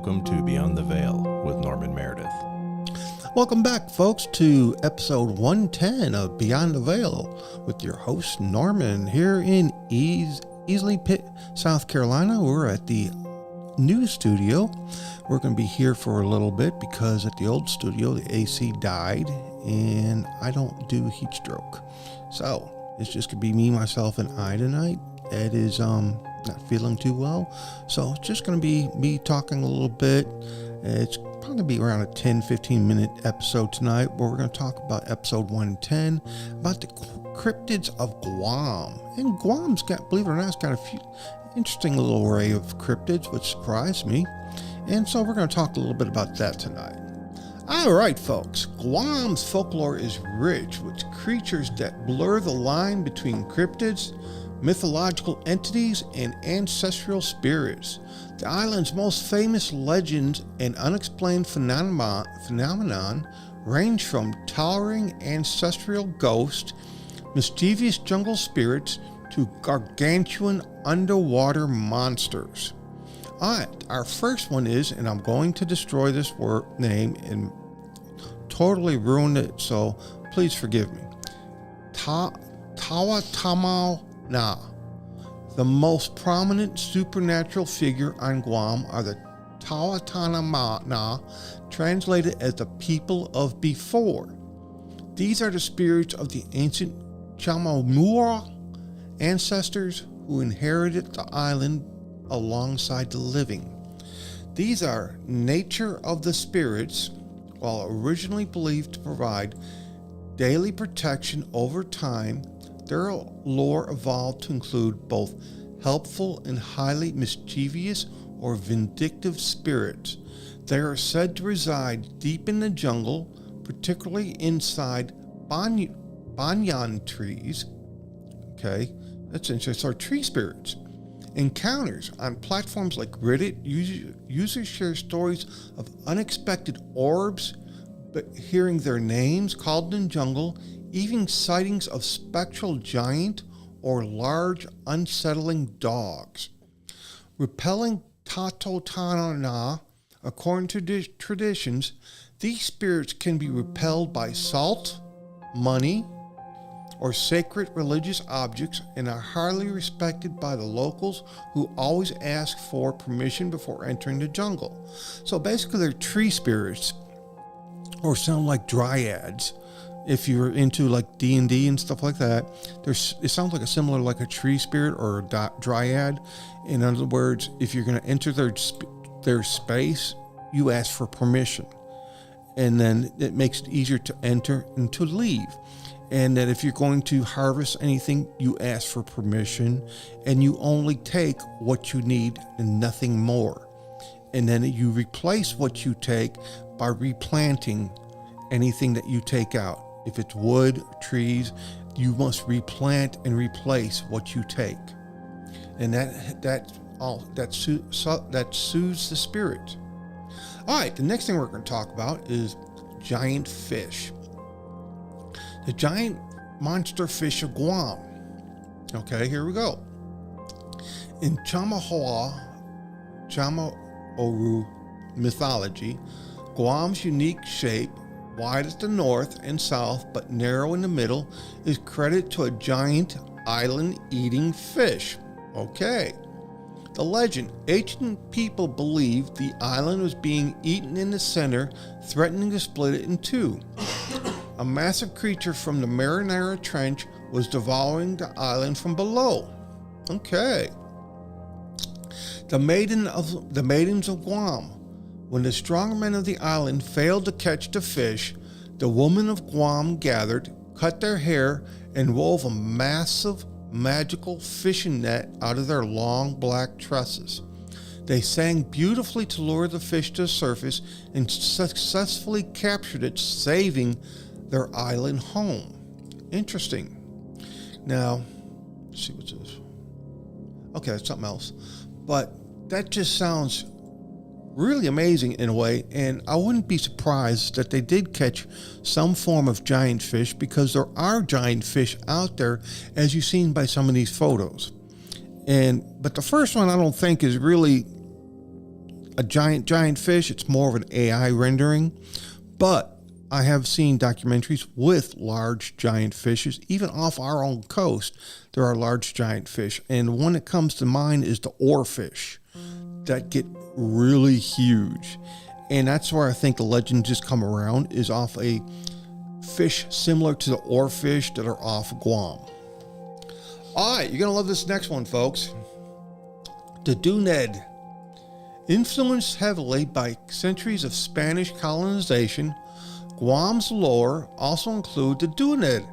welcome to Beyond the Veil with Norman Meredith. Welcome back, folks, to episode 110 of Beyond the Veil with your host, Norman, here in Easley Pit, South Carolina. We're at the new studio. We're going to be here for a little bit because at the old studio, the AC died, and I don't do heat stroke. So it's just going to be me, myself, and I tonight. Ed is not feeling too well, so it's just going to be me talking a little bit. It's probably going to be around a 10-15 minute episode tonight where we're going to talk about episode 110 about the cryptids of Guam. And Guam's got, believe it or not, it's got a few interesting little array of cryptids, which surprised me. And so we're going to talk a little bit about that tonight. All right, folks. Guam's folklore is rich with creatures that blur the line between cryptids, mythological entities, and ancestral spirits. The island's most famous legends and unexplained phenomenon range from towering ancestral ghosts, mischievous jungle spirits, to gargantuan underwater monsters. All right, our first one is, and I'm going to destroy this name and totally ruin it, so please forgive me. Tawatamau Na. The most prominent supernatural figure on Guam are the Tawatana Na, translated as the people of before. These are the spirits of the ancient Chamamua ancestors who inherited the island alongside the living. These are nature of the spirits, while originally believed to provide daily protection over time. Their lore evolved to include both helpful and highly mischievous or vindictive spirits. They are said to reside deep in the jungle, particularly inside banyan trees. Okay, that's interesting. So tree spirits. Encounters on platforms like Reddit, users share stories of unexpected orbs, but hearing their names called in jungle, even sightings of spectral giant or large unsettling dogs. Repelling Tatotana, according to traditions, these spirits can be repelled by salt, money, or sacred religious objects, and are highly respected by the locals who always ask for permission before entering the jungle. So basically they're tree spirits, or sound like dryads. If you're into like D&D and stuff like that, it sounds like like a tree spirit or a dryad. In other words, if you're going to enter their space, you ask for permission, and then it makes it easier to enter and to leave. And that if you're going to harvest anything, you ask for permission, and you only take what you need and nothing more. And then you replace what you take by replanting anything that you take out. If it's wood, trees, you must replant and replace what you take. And that soothes the spirit. All right, the next thing we're going to talk about is giant fish. The giant monster fish of Guam. Okay, here we go. In Chamaoru mythology, Guam's unique shape, wide at the north and south but narrow in the middle, is credited to a giant island-eating fish. Okay. The legend: ancient people believed the island was being eaten in the center, threatening to split it in two. A massive creature from the Marinara Trench was devouring the island from below. Okay. The maidens of Guam. When the strong men of the island failed to catch the fish, the women of Guam gathered, cut their hair, and wove a massive magical fishing net out of their long black tresses. They sang beautifully to lure the fish to the surface and successfully captured it, saving their island home. Interesting. Now, let's see what's this. Okay, that's something else. But that just sounds really amazing in a way, and I wouldn't be surprised that they did catch some form of giant fish, because there are giant fish out there, as you've seen by some of these photos. But the first one I don't think is really a giant fish. It's more of an AI rendering, but I have seen documentaries with large giant fishes. Even off our own coast, there are large giant fish. And one that comes to mind is the oarfish that get really huge. And that's where I think the legend just come around, is off a fish similar to the oarfish that are off Guam. All right, you're going to love this next one, folks. The Duned. Influenced heavily by centuries of Spanish colonization, Guam's lore also include the Duned.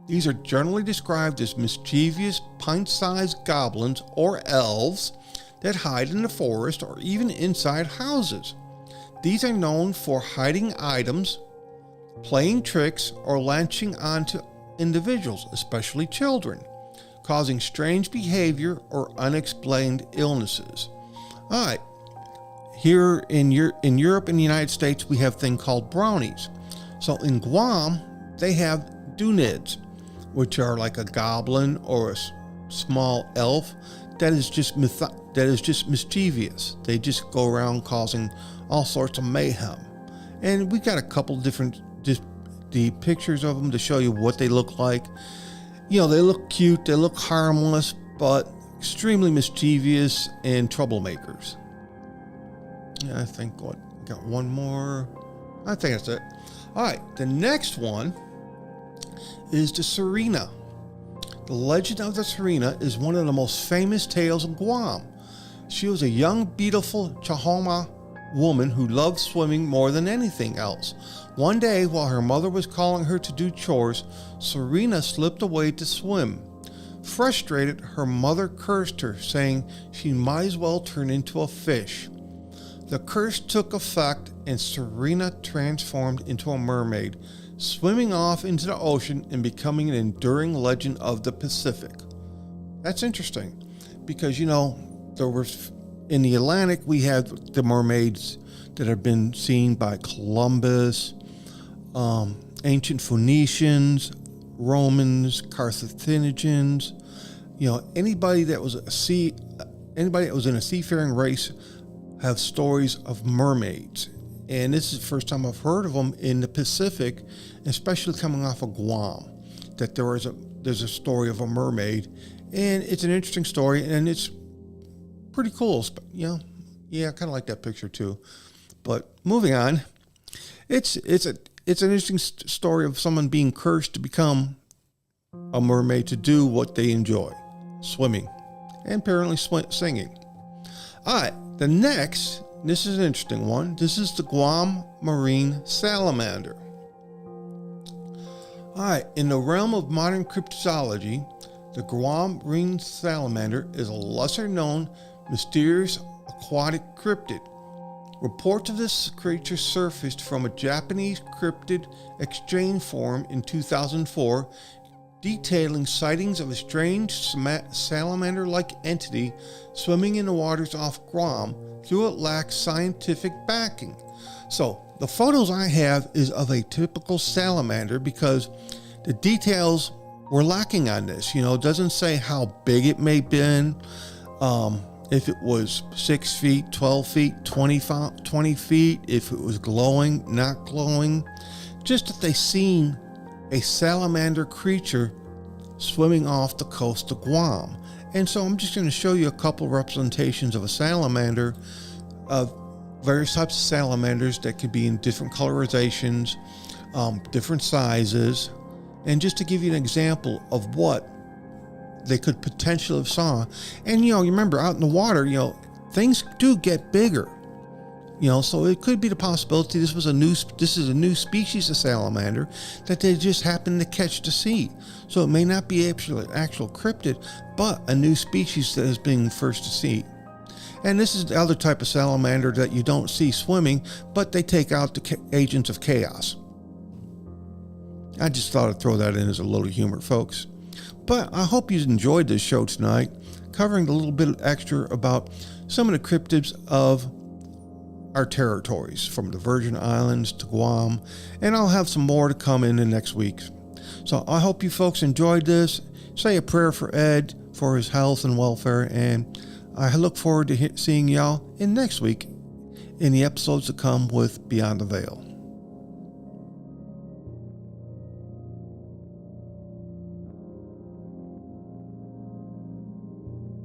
These are generally described as mischievous, pint-sized goblins or elves that hide in the forest or even inside houses. These are known for hiding items, playing tricks, or latching onto individuals, especially children, causing strange behavior or unexplained illnesses. All right, here in Europe and the United States, we have a thing called brownies. So in Guam, they have Dunids, which are like a goblin or a small elf that is just mischievous. They just go around causing all sorts of mayhem. And we got a couple different the pictures of them to show you what they look like. You know, they look cute, they look harmless, but extremely mischievous and troublemakers. Yeah, I think got one more. I think that's it. All right, the next one is the Sirena. The legend of the Sirena is one of the most famous tales of Guam. She was a young, beautiful Chahoma woman who loved swimming more than anything else. One day, while her mother was calling her to do chores, Sirena slipped away to swim. Frustrated, her mother cursed her, saying she might as well turn into a fish. The curse took effect, and Sirena transformed into a mermaid, swimming off into the ocean and becoming an enduring legend of the Pacific. That's interesting, because, you know, there was in the Atlantic, we have the mermaids that have been seen by Columbus, ancient Phoenicians, Romans, Carthaginians. You know, anybody that was in a seafaring race have stories of mermaids. And this is the first time I've heard of them in the Pacific, especially coming off of Guam, that there's a story of a mermaid. And it's an interesting story, and it's pretty cool. You know, yeah, I kind of like that picture too. But moving on, it's an interesting story of someone being cursed to become a mermaid to do what they enjoy, swimming, and apparently singing. All right, the next, this is an interesting one. This is the Guam marine salamander. All right, in the realm of modern cryptozoology, the Guam marine salamander is a lesser-known, mysterious aquatic cryptid. Reports of this creature surfaced from a Japanese cryptid exchange forum in 2004, detailing sightings of a strange salamander-like entity swimming in the waters off Guam, though it lacks scientific backing. So the photos I have is of a typical salamander, because the details were lacking on this. You know, it doesn't say how big it may have been, if it was 6 feet, 12 feet, 20 feet, if it was glowing, not glowing, just that they seen a salamander creature swimming off the coast of Guam. And so I'm just going to show you a couple representations of a salamander, of various types of salamanders that could be in different colorizations, different sizes, and just to give you an example of what they could potentially have saw. And, you know, you remember out in the water, you know, things do get bigger, you know, so it could be the possibility this is a new species of salamander that they just happened to catch to sea. So it may not be actual cryptid, but a new species that is being first to see. And this is the other type of salamander that you don't see swimming, but they take out the agents of chaos. I just thought I'd throw that in as a little humor, folks. But I hope you enjoyed this show tonight, covering a little bit extra about some of the cryptids of our territories, from the Virgin Islands to Guam, and I'll have some more to come in the next week. So I hope you folks enjoyed this. Say a prayer for Ed, for his health and welfare, and I look forward to seeing y'all in next week in the episodes to come with Beyond the Veil.